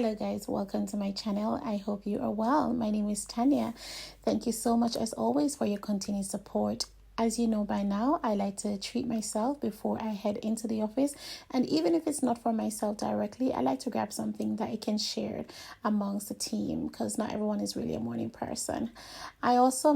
Hello guys, welcome to my channel. I hope you are well. My name is Tanya. Thank you so much as always for your continued support. As you know by now, I like to treat myself before I head into the office, and even if it's not for myself directly, I like to grab something that I can share amongst the team because not everyone is really a morning person. I also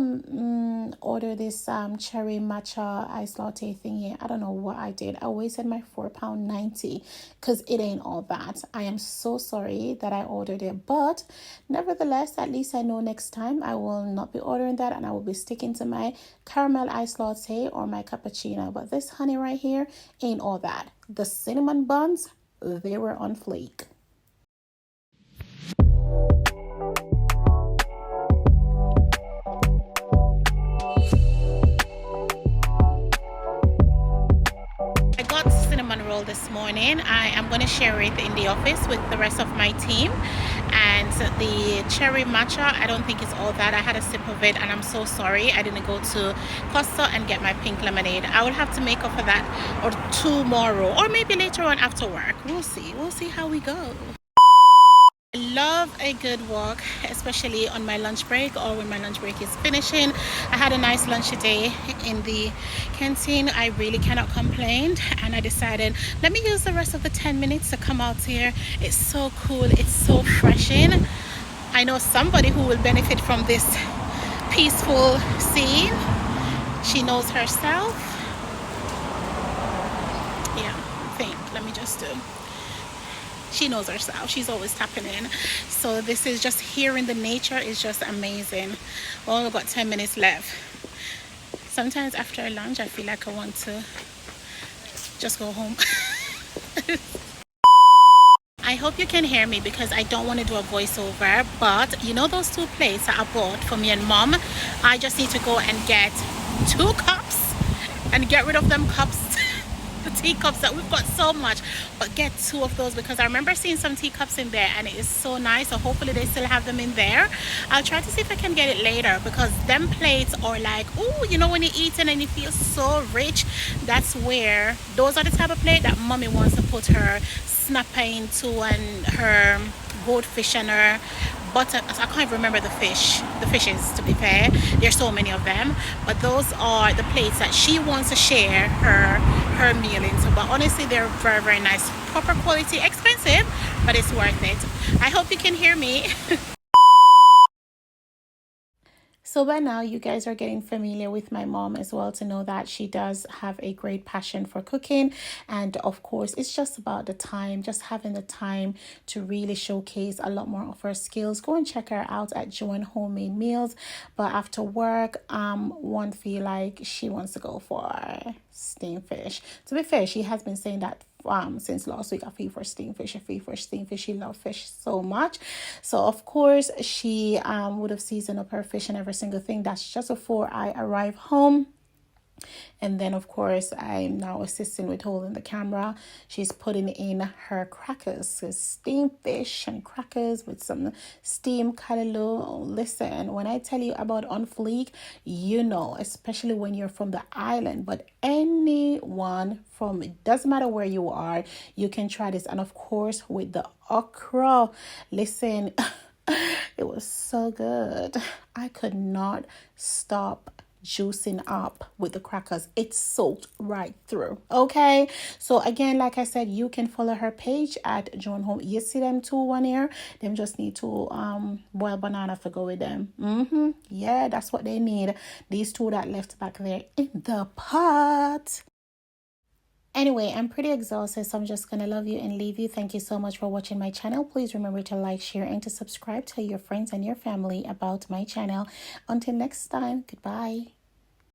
ordered this cherry matcha iced latte thingy. I don't know what I did. I wasted my £4.90 because it ain't all that. I am so sorry that I ordered it, but nevertheless, at least I know next time I will not be ordering that and I will be sticking to my caramel iced latte or my cappuccino. But this honey right here ain't all that. The cinnamon buns, they were on fleek. I got cinnamon roll this morning. I am going to share it in the office with the rest of my team. And the cherry matcha, I don't think it's all that. I had a sip of it and I'm so sorry I didn't go to Costa and get my pink lemonade. I will have to make up for that or tomorrow or maybe later on after work. We'll see how we go. I love a good walk, especially on my lunch break or when my lunch break is finishing. I had a nice lunch today in the canteen. I really cannot complain, and I decided let me use the rest of the 10 minutes to come out here. It's so cool, it's so refreshing. I know somebody who will benefit from this peaceful scene. She knows herself. Yeah, I think let me just do. She knows herself. She's always tapping in. So this is just hearing the nature is just amazing. Well, we've got 10 minutes left. Sometimes after lunch, I feel like I want to just go home. I hope you can hear me because I don't want to do a voiceover, but you know those two plates that I bought for me and mom? I just need to go and get 2 cups and get rid of them cups. The teacups that we've got so much, but get 2 of those because I remember seeing some teacups in there and it is so nice. So hopefully they still have them in there. I'll try to see if I can get it later because them plates are like, oh, you know, when you're eating and you feel so rich, that's where those are the type of plate that mommy wants to put her snapper into and her goldfish and her butter. I can't remember the fishes, to be fair. There's so many of them, but those are the plates that she wants to share her meal into. But honestly, they're very, very nice, proper quality, expensive, but it's worth it. I hope you can hear me. So by now, you guys are getting familiar with my mom as well to know that she does have a great passion for cooking. And of course, it's just about the time, just having the time to really showcase a lot more of her skills. Go and check her out at Joan Homemade Meals. But after work, one feel like she wants to go for steamed fish. To be fair, she has been saying that since last week. I feel for steamed fish. She loves fish so much. So of course she would have seasoned up her fish and every single thing. That's just before I arrive home. And then of course I'm now assisting with holding the camera. She's putting in her crackers, so steamed fish and crackers with some steamed callaloo. Listen, when I tell you about on fleek, you know, especially when you're from the island, but anyone from, it doesn't matter where you are, you can try this. And of course with the okra, listen, it was so good. I could not stop juicing up with the crackers. It's soaked right through. Okay, so again, like I said, you can follow her page at Joan Home. You see them 2 1 here, them just need to boil banana to go with them. Yeah, that's what they need, these 2 that left back there in the pot. Anyway, I'm pretty exhausted, so I'm just gonna love you and leave you. Thank you so much for watching my channel. Please remember to like, share, and to subscribe. Tell your friends and your family about my channel. Until next time, goodbye.